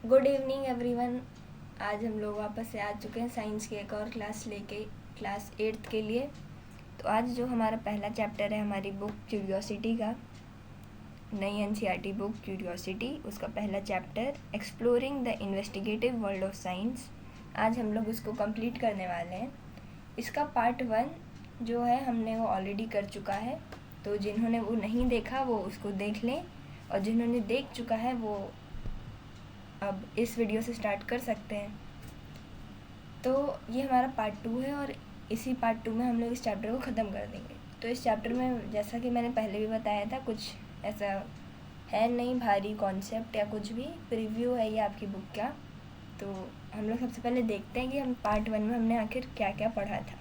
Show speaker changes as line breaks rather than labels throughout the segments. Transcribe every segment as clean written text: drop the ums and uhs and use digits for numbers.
Good evening everyone. आज हम लोग वापस से आ चुके हैं साइंस की एक और क्लास लेके, क्लास 8th के लिए। तो आज जो हमारा पहला चैप्टर है हमारी बुक क्यूरियोसिटी का, नई एनसीईआरटी बुक क्यूरियोसिटी, उसका पहला chapter exploring the investigative world of science. आज हम लोग उसको कंप्लीट करने वाले हैं। इसका पार्ट 1 जो है हमने वो ऑलरेडी कर चुका है, तो जिन्होंने वो नहीं देखा वो उसको देख लें, और जिन्होंने देख चुका है वो अब इस वीडियो से स्टार्ट कर सकते हैं। तो ये हमारा पार्ट 2 है और इसी पार्ट 2 में हम लोग इस चैप्टर को ख़त्म कर देंगे। तो इस चैप्टर में जैसा कि मैंने पहले भी बताया था, कुछ ऐसा है नहीं भारी कॉन्सेप्ट या कुछ भी, प्रीव्यू है ये आपकी बुक का। तो हम लोग सबसे पहले देखते हैं कि हम पार्ट 1 में हमने आखिर क्या क्या पढ़ा था।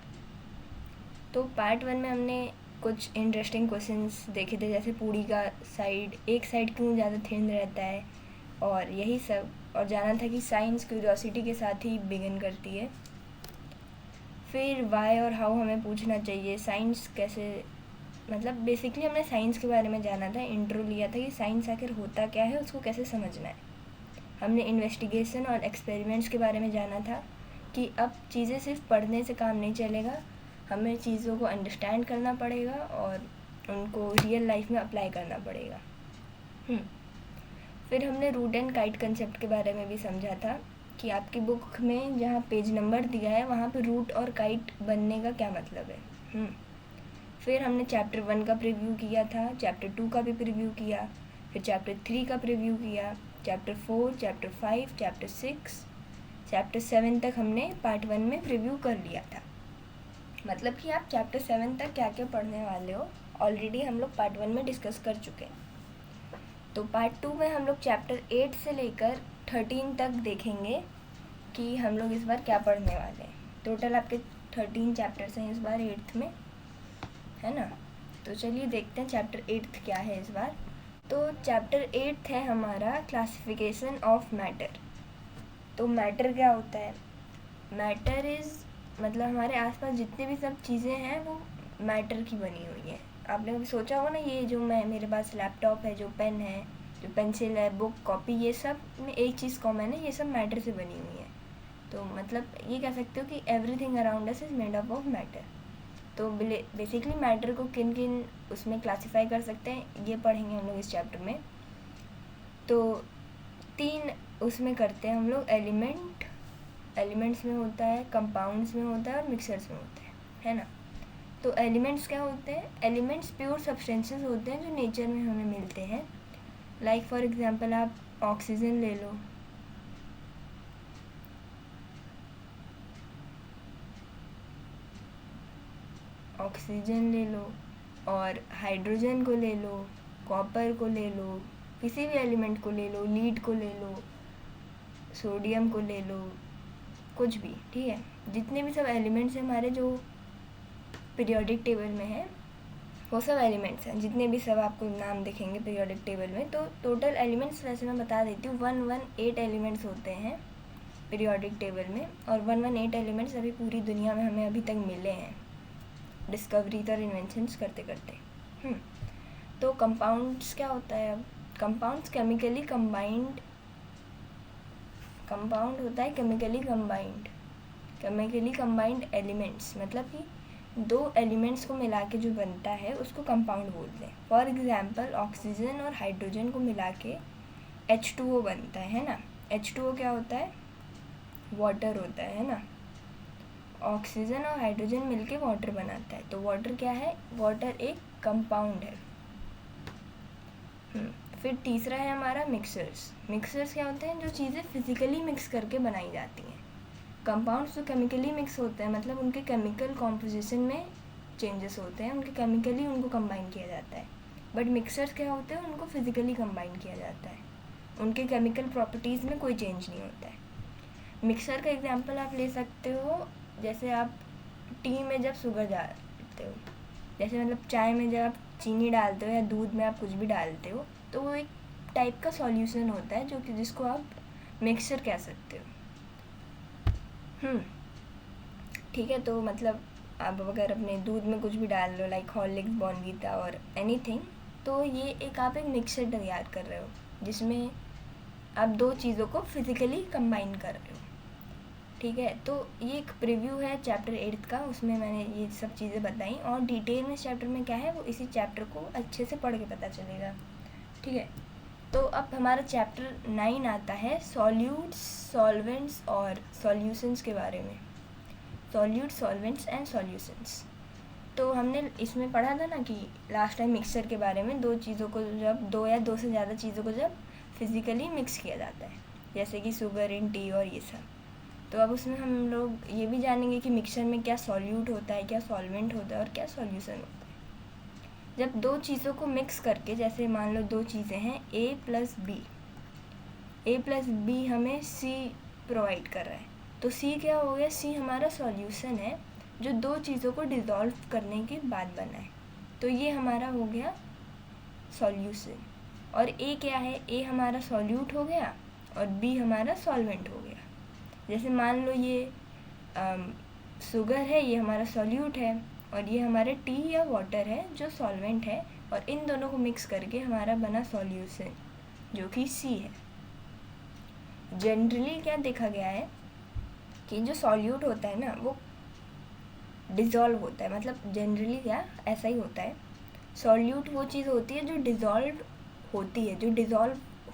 तो पार्ट 1 में हमने कुछ इंटरेस्टिंग क्वेश्चंस देखे थे, जैसे पूरी का साइड, एक साइड क्यों ज़्यादा थिन रहता है, और यही सब। और जाना था कि साइंस क्यूरियोसिटी के साथ ही बिगिन करती है। फिर वाई और हाउ हमें पूछना चाहिए, साइंस कैसे, मतलब बेसिकली हमने साइंस के बारे में जाना था, इंट्रो लिया था कि साइंस आखिर होता क्या है, उसको कैसे समझना है। हमने इन्वेस्टिगेशन और एक्सपेरिमेंट्स के बारे में जाना था कि अब चीज़ें सिर्फ पढ़ने से काम नहीं चलेगा, हमें चीज़ों को अंडरस्टैंड करना पड़ेगा और उनको रियल लाइफ में अप्लाई करना पड़ेगा। फिर हमने रूट एंड काइट कंसेप्ट के बारे में भी समझा था कि आपकी बुक में जहाँ पेज नंबर दिया है वहाँ पे रूट और काइट बनने का क्या मतलब है। फिर हमने चैप्टर 1 का प्रीव्यू किया था, चैप्टर 2 का भी प्रीव्यू किया, फिर चैप्टर 3 का प्रीव्यू किया, चैप्टर 4, चैप्टर 5, चैप्टर 6, चैप्टर 7 तक हमने पार्ट 1 में प्रीव्यू कर लिया था। मतलब कि आप चैप्टर 7 तक क्या क्या पढ़ने वाले हो ऑलरेडी हम लोग पार्ट 1 में डिस्कस कर चुके हैं। तो पार्ट 2 में हम लोग चैप्टर 8 से लेकर 13 तक देखेंगे कि हम लोग इस बार क्या पढ़ने वाले हैं। टोटल आपके 13 चैप्टर्स हैं इस बार 8th में, है ना। तो चलिए देखते हैं चैप्टर 8th क्या है इस बार। तो चैप्टर 8th है हमारा क्लासिफिकेशन ऑफ मैटर। तो मैटर क्या होता है? मैटर इज़ मतलब हमारे आसपास जितनी भी सब चीज़ें हैं वो मैटर की बनी हुई हैं। आपने कभी सोचा होगा ना, ये जो मेरे पास लैपटॉप है, जो पेन है, जो पेंसिल है, बुक, कॉपी, ये सब में एक चीज़ कॉमन है, ये सब मैटर से बनी हुई है। तो मतलब ये कह सकते हो कि everything around us is made up of matter. तो बेसिकली मैटर को किन किन उसमें क्लासीफाई कर सकते हैं ये पढ़ेंगे हम लोग इस चैप्टर में। तो 3 उसमें करते हैं हम लोग, एलिमेंट्स में होता है, कंपाउंड्स में होता है और मिक्सर्स में होता है ना। तो एलिमेंट्स क्या होते हैं? एलिमेंट्स प्योर सब्सटेंसेस होते हैं जो नेचर में हमें मिलते हैं। लाइक फॉर एग्जांपल आप ऑक्सीजन ले लो, और हाइड्रोजन को ले लो, कॉपर को ले लो, किसी भी एलिमेंट को ले लो, लीड को ले लो, सोडियम को ले लो, कुछ भी, ठीक है। जितने भी सब एलिमेंट्स हैं हमारे जो पीरियोडिक टेबल में है, वो सब एलिमेंट्स हैं, जितने भी सब आपको नाम दिखेंगे पीरियोडिक टेबल में। तो टोटल एलिमेंट्स वैसे मैं बता देती हूँ, 118 एलिमेंट्स होते हैं पीरियोडिक टेबल में, और 118 एलिमेंट्स अभी पूरी दुनिया में हमें अभी तक मिले हैं, डिस्कवरीज और इन्वेंशंस करते करते। तो कंपाउंड्स क्या होता है? अब कंपाउंड्स कंपाउंड होता है केमिकली कंबाइंड एलिमेंट्स, मतलब कि 2 एलिमेंट्स को मिला के जो बनता है उसको कंपाउंड बोलते हैं। फॉर एग्जांपल ऑक्सीजन और हाइड्रोजन को मिला के H2O बनता है ना। H2O क्या होता है? वाटर होता है ना। ऑक्सीजन और हाइड्रोजन मिलके वाटर बनाता है। तो वाटर क्या है? वाटर एक कंपाउंड है। फिर तीसरा है हमारा मिक्सर्स क्या होते हैं? जो चीज़ें फिजिकली मिक्स करके बनाई जाती हैं। कंपाउंड्स जो केमिकली मिक्स होते हैं, मतलब उनके केमिकल कॉम्पोजिशन में चेंजेस होते हैं, उनके केमिकली उनको कंबाइन किया जाता है। बट मिक्सर्स क्या होते हैं? उनको फिजिकली कंबाइन किया जाता है, उनके केमिकल प्रॉपर्टीज़ में कोई चेंज नहीं होता है। मिक्सर का एग्जांपल आप ले सकते हो, जैसे आप टी में जब शुगर डालते हो, जैसे मतलब चाय में जब आप चीनी डालते हो या दूध में आप कुछ भी डालते हो, तो वो एक टाइप का सॉल्यूशन होता है जो कि जिसको आप मिक्सचर कह सकते हो। ठीक है। तो मतलब आप अगर अपने दूध में कुछ भी डाल लो, लाइक हॉर्लिक्स, बॉर्नवीटा और एनीथिंग, तो ये आप एक मिक्सचर तैयार कर रहे हो जिसमें आप दो चीज़ों को फिज़िकली कंबाइन कर रहे हो, ठीक है। तो ये एक प्रीव्यू है चैप्टर 8 का, उसमें मैंने ये सब चीज़ें बताई, और डिटेल में इस चैप्टर में क्या है वो इसी चैप्टर को अच्छे से पढ़ के पता चलेगा, ठीक है। तो अब हमारा चैप्टर 9 आता है सॉल्यूट्स, सॉल्वेंट्स और सॉल्यूशंस के बारे में। Solute, solvents and solutions. तो हमने इसमें पढ़ा था ना कि लास्ट टाइम मिक्सचर के बारे में, दो चीज़ों को जब दो या दो से ज़्यादा चीज़ों को जब फिज़िकली मिक्स किया जाता है, जैसे कि शुगर इन टी और ये सब। तो अब उसमें हम लोग ये भी जानेंगे कि मिक्सचर में क्या सॉल्यूट होता है, क्या सॉल्वेंट होता है और क्या सॉल्यूशन होता है। जब दो चीज़ों को मिक्स करके, जैसे मान लो दो चीज़ें हैं ए प्लस बी हमें सी प्रोवाइड कर रहा है, तो सी क्या हो गया, सी हमारा सॉल्यूशन है जो दो चीज़ों को डिज़ोल्व करने के बाद बना है, तो ये हमारा हो गया सॉल्यूशन। और ए क्या है, ए हमारा सॉल्यूट हो गया और बी हमारा सॉल्वेंट हो गया। जैसे मान लो ये शुगर है, ये हमारा सॉल्यूट है, और ये हमारा टी या वाटर है जो सॉल्वेंट है, और इन दोनों को मिक्स करके हमारा बना सॉल्यूशन जो कि सी है। जनरली क्या देखा गया है कि जो सॉल्यूट होता है ना वो डिज़ोल्व होता है, मतलब जनरली क्या ऐसा ही होता है। सॉल्यूट वो चीज़ होती है जो डिज़ोल्व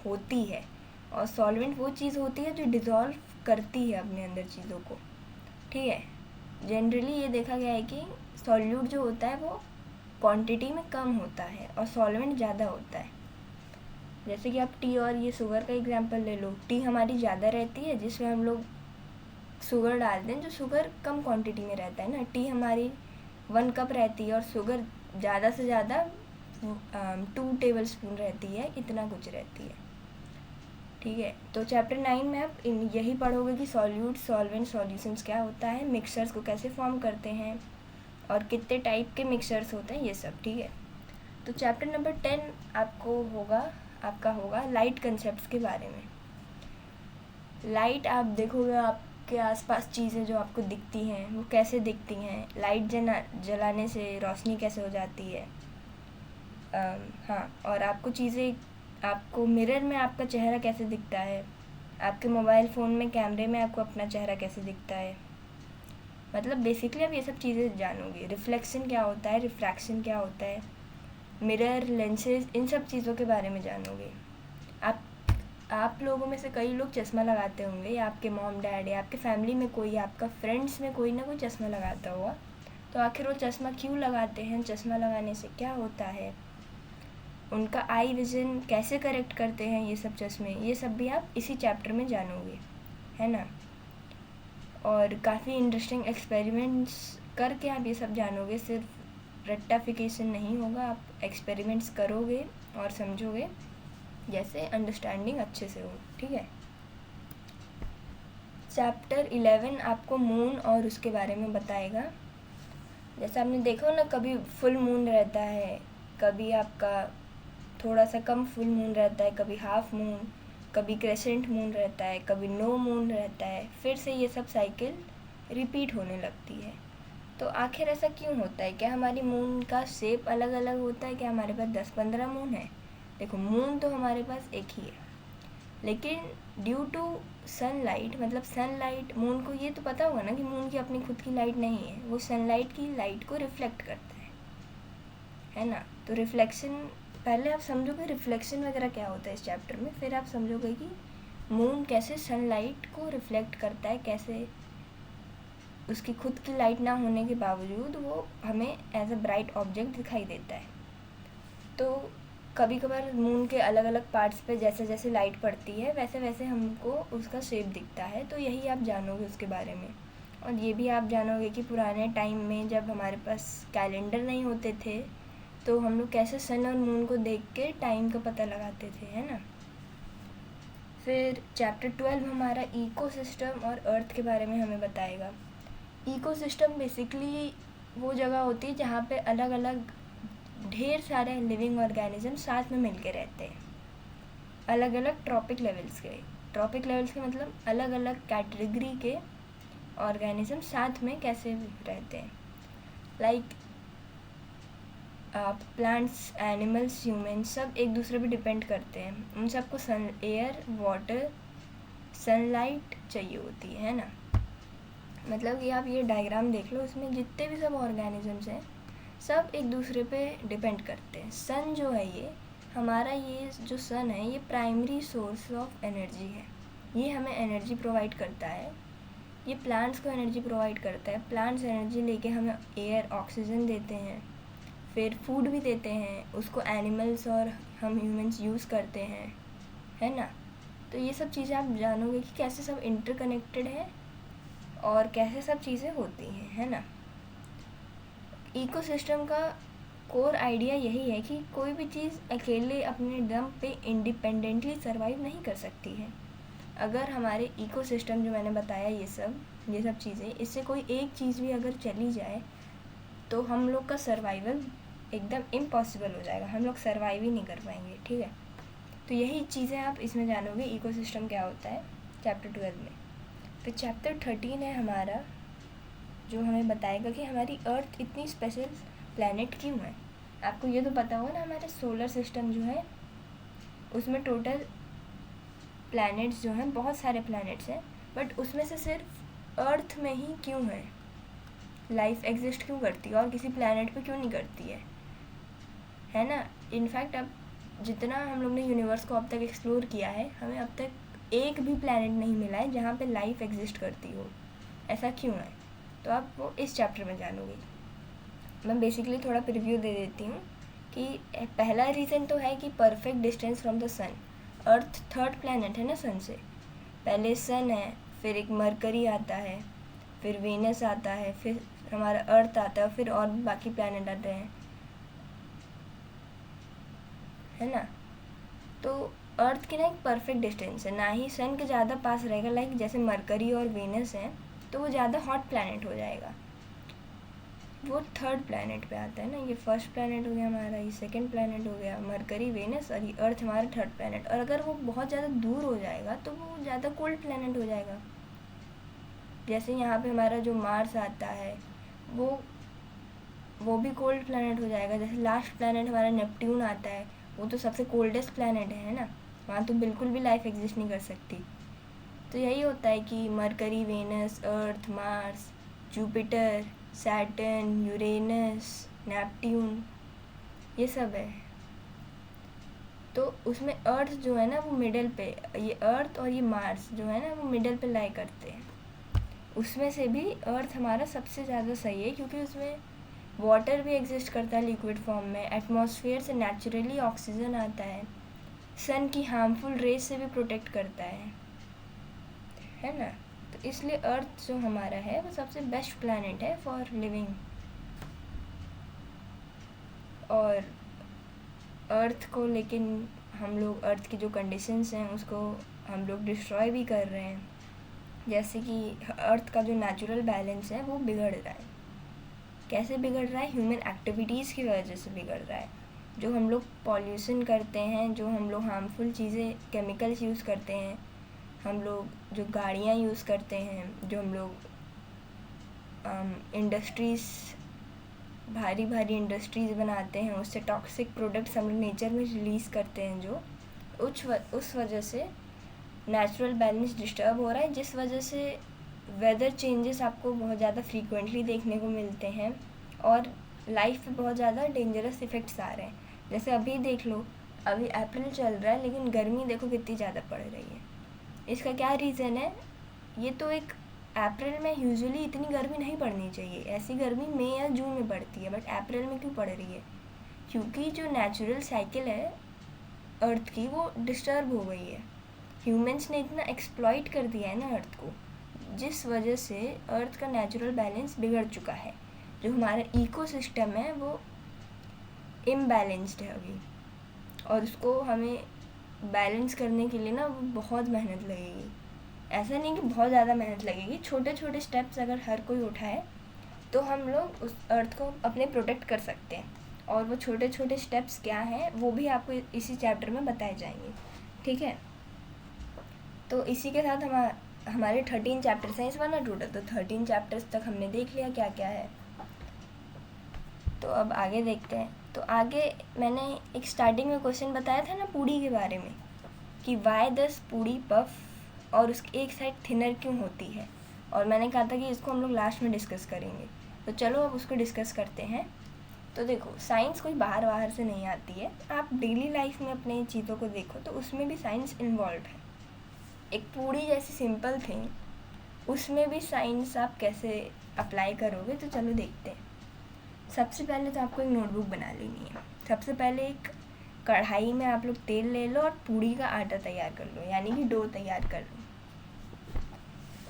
होती है, और सॉल्वेंट वो चीज़ होती है जो डिज़ोल्व करती है अपने अंदर चीज़ों को, ठीक है। जनरली ये देखा गया है कि सॉल्यूट जो होता है वो क्वांटिटी में कम होता है और सॉल्वेंट ज़्यादा होता है। जैसे कि आप टी और ये शुगर का एग्जांपल ले लो, टी हमारी ज़्यादा रहती है जिसमें हम लोग शुगर डालते हैं, जो शुगर कम क्वांटिटी में रहता है ना। टी हमारी 1 कप रहती है और शुगर ज़्यादा से ज़्यादा 2 टेबल स्पून रहती है, इतना कुछ रहती है, ठीक है। तो चैप्टर 9 में आप यही पढ़ोगे कि सॉल्यूट, सॉल्वेंट, सॉल्यूशंस क्या होता है, मिक्सचर्स को कैसे फॉर्म करते हैं और कितने टाइप के मिक्सचर्स होते हैं, ये सब, ठीक है। तो चैप्टर नंबर 10 आपका होगा लाइट कंसेप्ट्स के बारे में। लाइट आप देखोगे आपके आसपास चीज़ें जो आपको दिखती हैं वो कैसे दिखती हैं, लाइट जलाने से रोशनी कैसे हो जाती है। हाँ, और आपको मिरर में आपका चेहरा कैसे दिखता है, आपके मोबाइल फ़ोन में कैमरे में आपको अपना चेहरा कैसे दिखता है, मतलब बेसिकली आप ये सब चीज़ें जानोगे। रिफ्लेक्शन क्या होता है, रिफ्रैक्शन क्या होता है, मिरर, लेंसेज, इन सब चीज़ों के बारे में जानोगे। आप लोगों में से कई लोग चश्मा लगाते होंगे, या आपके मॉम डैड या आपके फैमिली में कोई, आपका फ्रेंड्स में कोई ना कोई चश्मा लगाता होगा। तो आखिर वो चश्मा क्यों लगाते हैं, चश्मा लगाने से क्या होता है, उनका आई विज़न कैसे करेक्ट करते हैं ये सब चश्मे, ये सब भी आप इसी चैप्टर में जानोगे, है ना। और काफ़ी इंटरेस्टिंग एक्सपेरिमेंट्स करके आप ये सब जानोगे, सिर्फ रेक्टिफिकेशन नहीं होगा, आप एक्सपेरिमेंट्स करोगे और समझोगे, जैसे अंडरस्टैंडिंग अच्छे से हो, ठीक है। चैप्टर 11 आपको मून और उसके बारे में बताएगा। जैसे आपने देखा हो ना, कभी फुल मून रहता है, कभी आपका थोड़ा सा कम फुल मून रहता है, कभी हाफ मून, कभी क्रेसेंट मून रहता है, कभी नो मून रहता है, फिर से ये सब साइकिल रिपीट होने लगती है। तो आखिर ऐसा क्यों होता है, क्या हमारी मून का शेप अलग अलग होता है, क्या हमारे पास 10-15 मून है? देखो, मून तो हमारे पास एक ही है, लेकिन ड्यू टू सनलाइट, मतलब सनलाइट, मून को ये तो पता होगा ना कि मून की अपनी खुद की लाइट नहीं है, वो सनलाइट की लाइट को रिफ्लेक्ट करता है ना। तो रिफ्लेक्शन, पहले आप समझोगे रिफ्लेक्शन वगैरह क्या होता है इस चैप्टर में, फिर आप समझोगे कि मून कैसे सनलाइट को रिफ्लेक्ट करता है, कैसे उसकी खुद की लाइट ना होने के बावजूद वो हमें एज अ ब्राइट ऑब्जेक्ट दिखाई देता है। तो कभी कभार मून के अलग अलग पार्ट्स पे जैसे जैसे लाइट पड़ती है वैसे वैसे हमको उसका शेप दिखता है, तो यही आप जानोगे उसके बारे में। और ये भी आप जानोगे कि पुराने टाइम में जब हमारे पास कैलेंडर नहीं होते थे, तो हम लोग कैसे सन और मून को देख के टाइम का पता लगाते थे, है ना। फिर चैप्टर 12 हमारा इकोसिस्टम और अर्थ के बारे में हमें बताएगा। इकोसिस्टम बेसिकली वो जगह होती है जहाँ पे अलग अलग ढेर सारे लिविंग ऑर्गेनिज्म साथ में मिलके रहते हैं, अलग अलग ट्रॉपिक लेवल्स के मतलब अलग अलग कैटेगरी के ऑर्गेनिज्म साथ में कैसे रहते हैं। लाइक प्लांट्स, एनिमल्स, ह्यूमंस सब एक दूसरे पे डिपेंड करते हैं। उन सबको सन, एयर, वाटर, सनलाइट चाहिए होती है ना। मतलब कि आप ये डायग्राम देख लो, उसमें जितने भी सब ऑर्गेनिजम्स हैं सब एक दूसरे पे डिपेंड करते हैं। सन जो है ये हमारा, ये जो सन है ये प्राइमरी सोर्स ऑफ एनर्जी है। ये हमें एनर्जी प्रोवाइड करता है। ये प्लांट्स को एनर्जी प्रोवाइड करता है। प्लांट्स एनर्जी लेके हमें एयर, ऑक्सीजन देते हैं, फिर फूड भी देते हैं। उसको एनिमल्स और हम ह्यूमंस यूज़ करते हैं, है ना। तो ये सब चीज़ें आप जानोगे कि कैसे सब इंटरकनेक्टेड है और कैसे सब चीज़ें होती हैं, है ना। इकोसिस्टम का कोर आइडिया यही है कि कोई भी चीज़ अकेले अपने दम पे इंडिपेंडेंटली सर्वाइव नहीं कर सकती है। अगर हमारे इकोसिस्टम जो मैंने बताया ये सब चीज़ें, इससे कोई एक चीज़ भी अगर चली जाए तो हम लोग का सर्वाइवल एकदम इम्पॉसिबल हो जाएगा। हम लोग सर्वाइव ही नहीं कर पाएंगे, ठीक है। तो यही चीज़ें आप इसमें जानोगे इकोसिस्टम क्या होता है चैप्टर 12 में। फिर चैप्टर 13 है हमारा, जो हमें बताएगा कि हमारी अर्थ इतनी स्पेशल प्लैनेट क्यों है। आपको ये तो पता होगा ना, हमारे सोलर सिस्टम जो है उसमें टोटल प्लैनेट्स जो हैं, बहुत सारे प्लैनेट्स हैं, बट उसमें से सिर्फ अर्थ में ही क्यों है लाइफ एग्जिस्ट क्यों करती है और किसी प्लैनेट पे क्यों नहीं करती है ना। इनफैक्ट अब जितना हम लोग ने यूनिवर्स को अब तक एक्सप्लोर किया है, हमें अब तक एक भी प्लैनेट नहीं मिला है जहाँ पे लाइफ एग्जिस्ट करती हो। ऐसा क्यों है, तो आप वो इस चैप्टर में जानोगे। मैं बेसिकली थोड़ा प्रीव्यू दे देती हूँ कि पहला रीज़न तो है कि perfect distance from the sun. Earth third planet है ना सन से। पहले सन है, फिर एक मरकरी आता है, फिर वेनस आता है, फिर हमारा अर्थ आता है, फिर और बाकी प्लैनेट आते हैं, है ना। तो अर्थ की ना एक परफेक्ट डिस्टेंस है, ना ही सन के ज़्यादा पास रहेगा। लाइक जैसे मरकरी और वेनस हैं तो वो ज़्यादा हॉट प्लैनेट हो जाएगा, वो थर्ड प्लैनेट पे आता है ना। ये फर्स्ट प्लैनेट हो गया हमारा, ये सेकंड प्लैनेट हो गया, मरकरी, वेनस, और ये अर्थ हमारा थर्ड प्लैनेट। और अगर वो बहुत ज़्यादा दूर हो जाएगा तो वो ज़्यादा कोल्ड प्लैनेट हो जाएगा। जैसे यहाँ पे हमारा जो मार्स आता है वो भी कोल्ड प्लैनेट हो जाएगा। जैसे लास्ट प्लैनेट हमारा नेपट्यून आता है, वो तो सबसे कोल्डेस्ट प्लैनेट है ना, वहाँ तो बिल्कुल भी लाइफ एग्जिस्ट नहीं कर सकती। तो यही होता है कि Mercury, Venus, Earth, Mars, Jupiter, Saturn, Uranus, Neptune, ये सब है। तो उसमें अर्थ जो है ना वो मिडल पे, ये अर्थ और ये मार्स जो है ना वो मिडल पे लाई करते हैं। उसमें से भी अर्थ हमारा सबसे ज़्यादा सही है क्योंकि उसमें वाटर भी एग्जिस्ट करता है लिक्विड फॉर्म में, एटमॉस्फेयर से नेचुरली ऑक्सीजन आता है, सन की हार्मफुल रेज से भी प्रोटेक्ट करता है ना। तो इसलिए अर्थ जो हमारा है वो सबसे बेस्ट प्लैनेट है फॉर लिविंग। और अर्थ को लेकिन हम लोग, अर्थ की जो कंडीशंस हैं उसको हम लोग डिस्ट्रॉय भी कर रहे हैं। जैसे कि अर्थ का जो नेचुरल बैलेंस है वो बिगड़ रहा है। कैसे बिगड़ रहा है? ह्यूमन एक्टिविटीज़ की वजह से बिगड़ रहा है। जो हम लोग पॉल्यूशन करते हैं, जो हम लोग हार्मफुल चीज़ें, केमिकल्स यूज़ करते हैं, हम लोग जो गाड़ियाँ यूज़ करते हैं, जो हम लोग इंडस्ट्रीज़, भारी भारी इंडस्ट्रीज़ बनाते हैं, उससे टॉक्सिक प्रोडक्ट्स हम लोग नेचर में रिलीज़ करते हैं, जो उस वजह से नेचुरल बैलेंस डिस्टर्ब हो रहा है, जिस वजह से वेदर चेंजेस आपको बहुत ज़्यादा फ्रीक्वेंटली देखने को मिलते हैं और लाइफ पे बहुत ज़्यादा डेंजरस इफ़ेक्ट्स आ रहे हैं। जैसे अभी देख लो, अभी अप्रैल चल रहा है लेकिन गर्मी देखो कितनी ज़्यादा पड़ रही है। इसका क्या रीज़न है? ये तो एक अप्रैल में यूजुअली इतनी गर्मी नहीं पड़नी चाहिए, ऐसी गर्मी मई या जून में पड़ती है, बट अप्रैल में क्यों पड़ रही है? क्योंकि जो नेचुरल साइकिल है अर्थ की वो डिस्टर्ब हो गई है। ह्यूमंस ने इतना एक्सप्लॉइट कर दिया है ना अर्थ को, जिस वजह से अर्थ का नेचुरल बैलेंस बिगड़ चुका है। जो हमारा इकोसिस्टम है वो इम्बैलेंस्ड है अभी, और उसको हमें बैलेंस करने के लिए ना बहुत मेहनत लगेगी। ऐसा नहीं कि बहुत ज़्यादा मेहनत लगेगी, छोटे छोटे स्टेप्स अगर हर कोई उठाए तो हम लोग उस अर्थ को अपने प्रोटेक्ट कर सकते हैं। और वो छोटे छोटे स्टेप्स क्या हैं वो भी आपको इसी चैप्टर में बताए जाएंगे, ठीक है। तो इसी के साथ हमारे 13 चैप्टर्स हैं इस बार ना टोटल, तो 13 चैप्टर्स तक हमने देख लिया क्या क्या है। तो अब आगे देखते हैं। तो आगे मैंने एक स्टार्टिंग में क्वेश्चन बताया था ना पूड़ी के बारे में, कि वाई दस पूड़ी पफ और उसकी एक साइड थिनर क्यों होती है, और मैंने कहा था कि इसको हम लोग लास्ट में डिस्कस करेंगे। तो चलो अब उसको डिस्कस करते हैं। तो देखो, साइंस कोई बाहर से नहीं आती है, आप डेली लाइफ में अपने चीज़ों को देखो तो उसमें भी साइंस इन्वॉल्व है। एक पूड़ी जैसी सिंपल थिंग, उसमें भी साइंस आप कैसे अप्लाई करोगे, तो चलो देखते हैं। सबसे पहले तो आपको एक नोटबुक बना लेनी है। सबसे पहले एक कढ़ाई में आप लोग तेल ले लो और पूड़ी का आटा तैयार कर लो, यानी कि डो तैयार कर लो।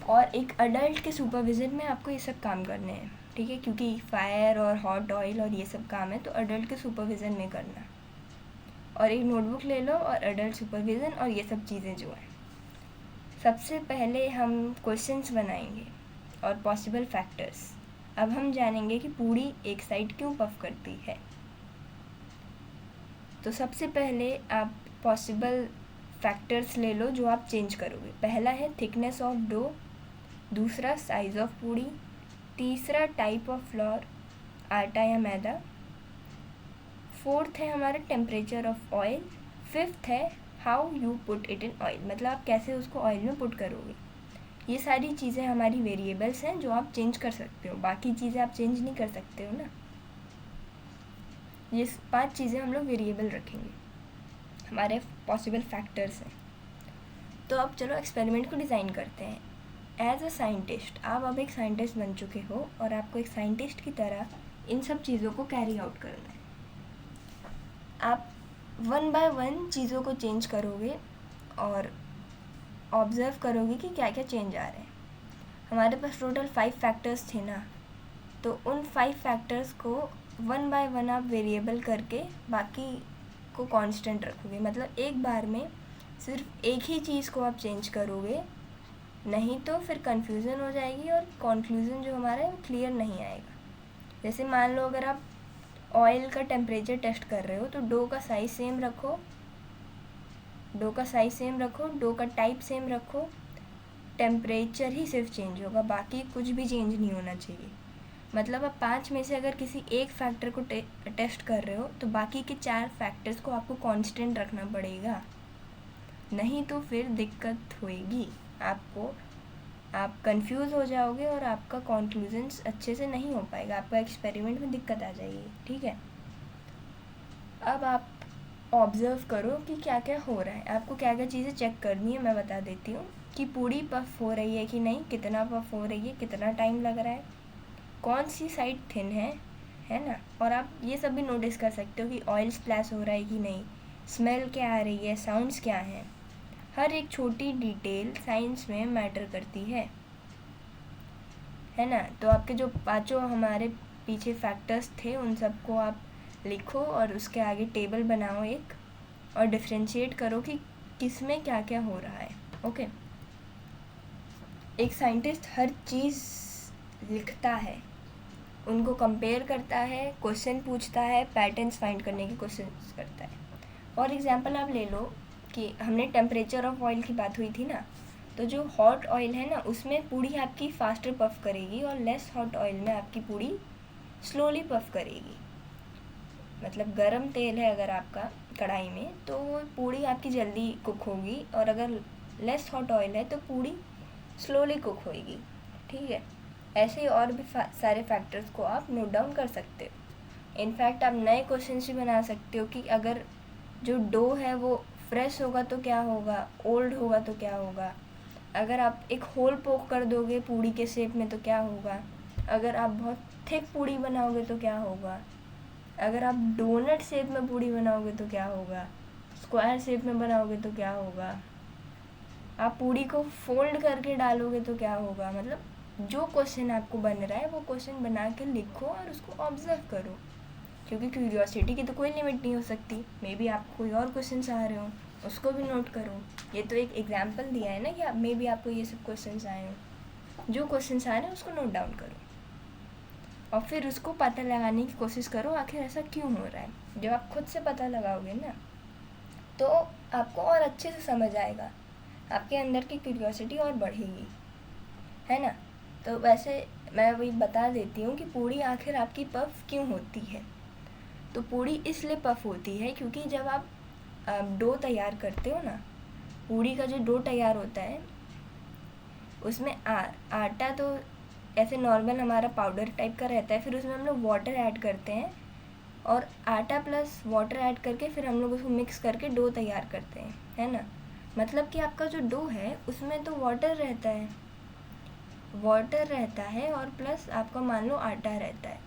और एक अडल्ट के सुपरविज़न में आपको ये सब काम करने हैं, ठीक है, क्योंकि फायर और हॉट ऑयल और ये सब काम है तो अडल्ट के सुपरविज़न में करना। और एक नोटबुक ले लो और अडल्ट सुपरविज़न और ये सब चीज़ें जो हैं। सबसे पहले हम क्वेश्चंस बनाएंगे और पॉसिबल फैक्टर्स। अब हम जानेंगे कि पूड़ी एक साइड क्यों पफ करती है। तो सबसे पहले आप पॉसिबल फैक्टर्स ले लो जो आप चेंज करोगे। पहला है थिकनेस ऑफ डो, दूसरा साइज़ ऑफ पूड़ी, तीसरा टाइप ऑफ फ्लोर, आटा या मैदा, फोर्थ है हमारा टेम्परेचर ऑफ ऑयल, फिफ्थ है how you put it in oil, मतलब आप कैसे उसको ऑयल में पुट करोगे। ये सारी चीज़ें हमारी वेरिएबल्स हैं जो आप चेंज कर सकते हो, बाकी चीज़ें आप चेंज नहीं कर सकते हो ना। ये 5 चीज़ें हम लोग वेरिएबल रखेंगे, हमारे पॉसिबल फैक्टर्स हैं। तो अब चलो एक्सपेरिमेंट को डिज़ाइन करते हैं। एज अ साइंटिस्ट, आप अब एक साइंटिस्ट बन चुके हो और आपको एक साइंटिस्ट की तरह इन सब चीज़ों को कैरी आउट करना है। आप 1 बाय 1 चीज़ों को चेंज करोगे और ऑब्ज़र्व करोगे कि क्या क्या चेंज आ रहे हैं। हमारे पास टोटल 5 फैक्टर्स थे ना, तो उन 5 फैक्टर्स को 1 बाय 1 आप वेरिएबल करके बाकी को कांस्टेंट रखोगे। मतलब एक बार में सिर्फ एक ही चीज़ को आप चेंज करोगे, नहीं तो फिर कन्फ्यूज़न हो जाएगी और कंक्लूज़न जो हमारा है वो क्लियर नहीं आएगा। जैसे मान लो अगर आप ऑयल का टेम्परेचर टेस्ट कर रहे हो तो डो का साइज़ सेम रखो, डो का टाइप सेम रखो, टेम्परेचर ही सिर्फ चेंज होगा, बाकी कुछ भी चेंज नहीं होना चाहिए। मतलब आप 5 में से अगर किसी एक फैक्टर को टेस्ट कर रहे हो तो बाकी के 4 फैक्टर्स को आपको कांस्टेंट रखना पड़ेगा, नहीं तो फिर दिक्कत होएगी आपको, आप कंफ्यूज हो जाओगे और आपका कंक्लूजन्स अच्छे से नहीं हो पाएगा, आपका एक्सपेरिमेंट में दिक्कत आ जाएगी, ठीक है। अब आप ऑब्ज़र्व करो कि क्या क्या हो रहा है, आपको क्या क्या चीज़ें चेक करनी है। मैं बता देती हूँ कि पूड़ी पफ हो रही है कि नहीं, कितना पफ हो रही है, कितना टाइम लग रहा है, कौन सी साइड थिन है ना। और आप ये सब भी नोटिस कर सकते हो कि ऑयल स्प्लैश हो रहा है कि नहीं, स्मेल क्या आ रही है, साउंड्स क्या हैं। हर एक छोटी डिटेल साइंस में मैटर करती है ना। तो आपके जो 5 हमारे पीछे फैक्टर्स थे उन सबको आप लिखो और उसके आगे टेबल बनाओ एक, और डिफ्रेंशिएट करो कि किस में क्या क्या हो रहा है, ओके। एक साइंटिस्ट हर चीज़ लिखता है, उनको कंपेयर करता है, क्वेश्चन पूछता है, पैटर्न्स फाइंड करने की कोशिश करता है। फॉर एग्जांपल आप ले लो कि हमने टेम्परेचर ऑफ ऑयल की बात हुई थी ना, तो जो हॉट ऑयल है ना उसमें पूड़ी आपकी फास्टर पफ करेगी और लेस हॉट ऑयल में आपकी पूड़ी स्लोली पफ करेगी। मतलब गरम तेल है अगर आपका कढ़ाई में तो पूड़ी आपकी जल्दी कुक होगी, और अगर लेस हॉट ऑयल है तो पूड़ी स्लोली कुक होएगी, ठीक है। ऐसे ही और भी सारे फैक्टर्स को आप नोट डाउन कर सकते हो। इनफैक्ट आप नए क्वेश्चन भी बना सकते हो कि अगर जो डो है वो फ्रेश होगा तो क्या होगा, ओल्ड होगा तो क्या होगा, अगर आप एक होल पोक कर दोगे पूड़ी के शेप में तो क्या होगा, अगर आप बहुत थिक पूड़ी बनाओगे तो क्या होगा, अगर आप डोनट शेप में पूड़ी बनाओगे तो क्या होगा, स्क्वायर शेप में बनाओगे तो क्या होगा, आप पूड़ी को फोल्ड करके डालोगे तो क्या होगा। मतलब जो क्वेश्चन आपको बन रहा है वो क्वेश्चन बना के लिखो और उसको ऑब्जर्व करो, क्योंकि क्यूरियोसिटी की तो कोई लिमिट नहीं हो सकती। मे बी आपको कोई और क्वेश्चन आ रहे हो, उसको भी नोट करो। ये तो एक एग्जाम्पल दिया है ना कि मे बी आपको ये सब क्वेश्चन आए हो, जो क्वेश्चन आ रहे हैं उसको नोट डाउन करो और फिर उसको पता लगाने की कोशिश करो आखिर ऐसा क्यों हो रहा है। जब आप खुद से पता लगाओगे ना तो आपको और अच्छे से समझ आएगा, आपके अंदर की क्यूरियोसिटी और बढ़ेगी, है ना। तो वैसे मैं वही बता देती हूँ कि पूड़ी आखिर आपकी पफ क्यों होती है। तो पूड़ी इसलिए पफ होती है क्योंकि जब आप डो तैयार करते हो ना, पूड़ी का जो डो तैयार होता है उसमें आटा तो ऐसे नॉर्मल हमारा पाउडर टाइप का रहता है, फिर उसमें हम लोग वाटर ऐड करते हैं और आटा प्लस वाटर ऐड करके फिर हम लोग उसको मिक्स करके डो तैयार करते हैं, है ना। मतलब कि आपका जो डो है उसमें तो वाटर रहता है और प्लस आपका मान लो आटा रहता है।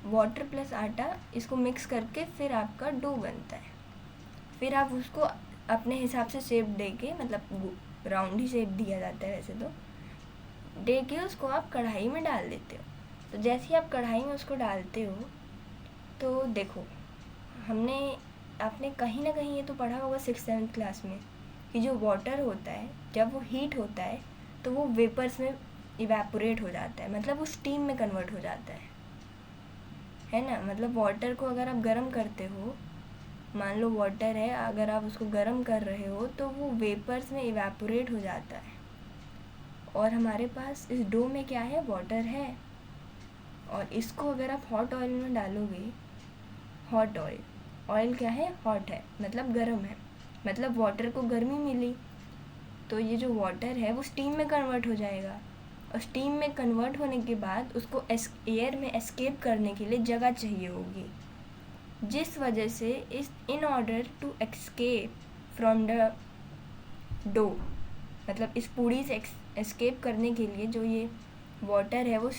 वाटर प्लस आटा इसको मिक्स करके फिर आपका डो बनता है। फिर आप उसको अपने हिसाब से शेप दे के, मतलब राउंड ही शेप दिया जाता है वैसे तो, दे के उसको आप कढ़ाई में डाल देते हो। तो जैसे ही आप कढ़ाई में उसको डालते हो तो देखो, आपने कहीं ना कहीं ये तो पढ़ा होगा 6th-7th क्लास में कि जो वाटर होता है जब वो हीट होता है तो वो वेपर्स में इवेपोरेट हो जाता है, मतलब वो स्टीम में कन्वर्ट हो जाता है ना। मतलब वाटर को अगर आप गर्म करते हो, मान लो वाटर है, अगर आप उसको गर्म कर रहे हो तो वो वेपर्स में इवेपोरेट हो जाता है। और हमारे पास इस डो में क्या है, वाटर है। और इसको अगर आप हॉट ऑयल में डालोगे, हॉट ऑयल क्या है, हॉट है मतलब गर्म है, मतलब वाटर को गर्मी मिली, तो ये जो वाटर है वो स्टीम में कन्वर्ट हो जाएगा। और स्टीम में कन्वर्ट होने के बाद उसको एयर में एस्केप करने के लिए जगह चाहिए होगी, जिस वजह से in order to escape from the dough, मतलब इस पूड़ी से एस्केप करने के लिए जो ये वाटर है वो,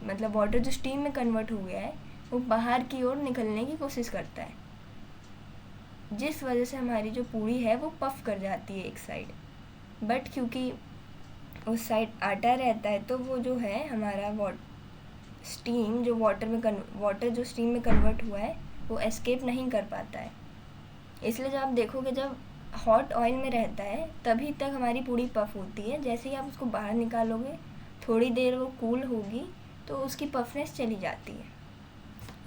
मतलब वाटर जो स्टीम में कन्वर्ट हो गया है वो बाहर की ओर निकलने की कोशिश करता है, जिस वजह से हमारी जो पूड़ी है वो पफ कर जाती है एक साइड। बट क्योंकि उस साइड आटा रहता है तो वो जो है हमारा स्टीम जो वाटर जो स्टीम में कन्वर्ट हुआ है वो एस्केप नहीं कर पाता है। इसलिए जब आप देखोगे, जब हॉट ऑयल में रहता है तभी तक हमारी पूड़ी पफ होती है। जैसे ही आप उसको बाहर निकालोगे, थोड़ी देर वो कूल होगी तो उसकी पफनेस चली जाती है।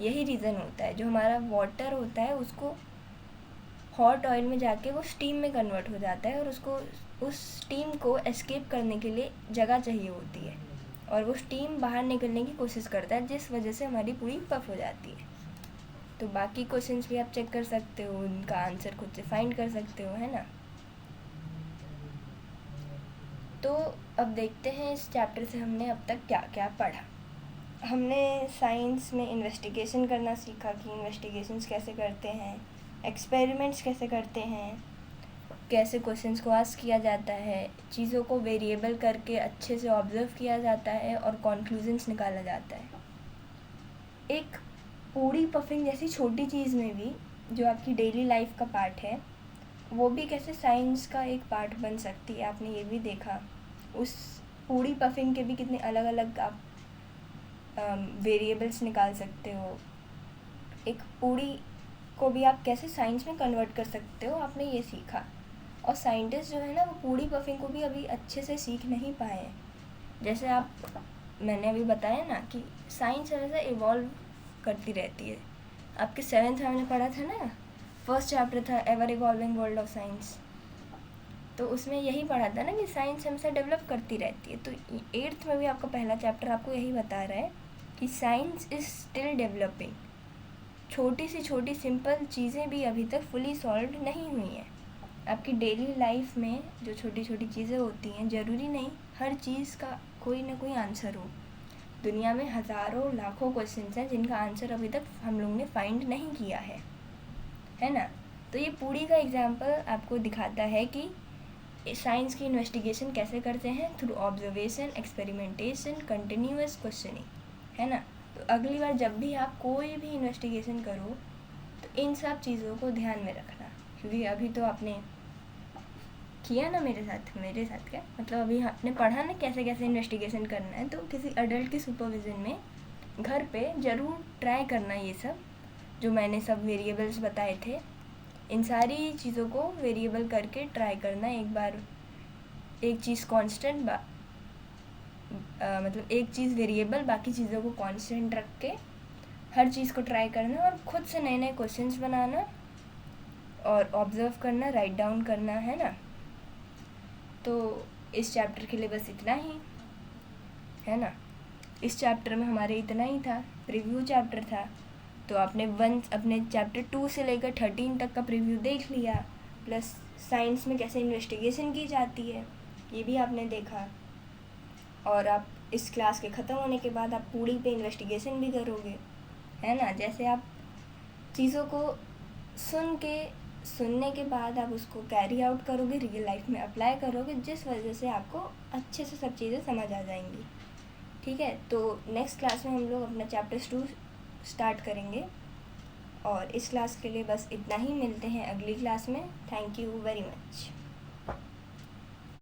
यही रीज़न होता है, जो हमारा वाटर होता है उसको हॉट ऑयल में जाके वो स्टीम में कन्वर्ट हो जाता है और उसको उस स्टीम को एस्केप करने के लिए जगह चाहिए होती है और वो स्टीम बाहर निकलने की कोशिश करता है, जिस वजह से हमारी पूरी पफ हो जाती है। तो बाकी क्वेश्चंस भी आप चेक कर सकते हो, उनका आंसर खुद से फाइंड कर सकते हो, है ना। तो अब देखते हैं इस चैप्टर से हमने अब तक क्या क्या पढ़ा। हमने साइंस में इन्वेस्टिगेशन करना सीखा कि इन्वेस्टिगेशंस कैसे करते हैं, एक्सपेरिमेंट्स कैसे करते हैं, कैसे क्वेश्चंस को आस्क किया जाता है, चीज़ों को वेरिएबल करके अच्छे से ऑब्जर्व किया जाता है और कॉन्क्लूजन्स निकाला जाता है। एक पूड़ी पफिंग जैसी छोटी चीज़ में भी, जो आपकी डेली लाइफ का पार्ट है, वो भी कैसे साइंस का एक पार्ट बन सकती है, आपने ये भी देखा। उस पूड़ी पफिंग के भी कितने अलग अलग आप वेरिएबल्स निकाल सकते हो। एक पूड़ी को भी आप कैसे साइंस में कन्वर्ट कर सकते हो, आपने ये सीखा। और साइंटिस्ट जो है ना, वो पूड़ी पफिंग को भी अभी अच्छे से सीख नहीं पाए हैं। जैसे मैंने अभी बताया ना कि साइंस हमेशा इवॉल्व करती रहती है। आपके 7th में हमने पढ़ा था ना, फर्स्ट चैप्टर था ever evolving world of science, तो उसमें यही पढ़ा था ना कि साइंस हमेशा डेवलप करती रहती है। तो 8th में भी आपका पहला चैप्टर आपको यही बता रहा है कि साइंस इज़ स्टिल डेवलपिंग। छोटी से छोटी सिंपल चीज़ें भी अभी तक फुली सॉल्व नहीं हुई हैं। आपकी डेली लाइफ में जो छोटी छोटी चीज़ें होती हैं, ज़रूरी नहीं हर चीज़ का कोई ना कोई आंसर हो। दुनिया में हज़ारों लाखों क्वेश्चंस हैं जिनका आंसर अभी तक हम लोग ने फाइंड नहीं किया है ना। तो ये पूड़ी का एग्जाम्पल आपको दिखाता है कि साइंस की इन्वेस्टिगेशन कैसे करते हैं, through observation, experimentation, continuous questioning, है ना। तो अगली बार जब भी आप कोई भी इन्वेस्टिगेशन करो तो इन सब चीज़ों को ध्यान में रखना, क्योंकि अभी तो आपने किया ना मेरे साथ क्या मतलब, अभी आपने पढ़ा ना कैसे कैसे इन्वेस्टिगेशन करना है। तो किसी अडल्ट के सुपरविज़न में घर पे ज़रूर ट्राई करना ये सब जो मैंने सब वेरिएबल्स बताए थे, इन सारी चीज़ों को वेरिएबल करके ट्राई करना। एक बार एक चीज़ कांस्टेंट मतलब एक चीज़ वेरिएबल, बाकी चीज़ों को कांस्टेंट रख के हर चीज़ को ट्राई करना और ख़ुद से नए नए क्वेश्चंस बनाना और ऑब्ज़र्व करना, राइट डाउन करना, है ना। तो इस चैप्टर के लिए बस इतना ही, है ना। इस चैप्टर में हमारे इतना ही था, रिव्यू चैप्टर था। तो आपने अपने चैप्टर 2 से लेकर 13 तक का प्रीव्यू देख लिया, प्लस साइंस में कैसे इन्वेस्टिगेशन की जाती है ये भी आपने देखा, और आप इस क्लास के ख़त्म होने के बाद आप पूरी पे इन्वेस्टिगेशन भी करोगे, है ना। जैसे आप चीज़ों को सुनने के बाद आप उसको कैरी आउट करोगे, रियल लाइफ में अप्लाई करोगे, जिस वजह से आपको अच्छे से सब चीज़ें समझ आ जाएंगी। ठीक है, तो नेक्स्ट क्लास में हम लोग अपना चैप्टर 2 स्टार्ट करेंगे, और इस क्लास के लिए बस इतना ही। मिलते हैं अगली क्लास में। Thank you very much.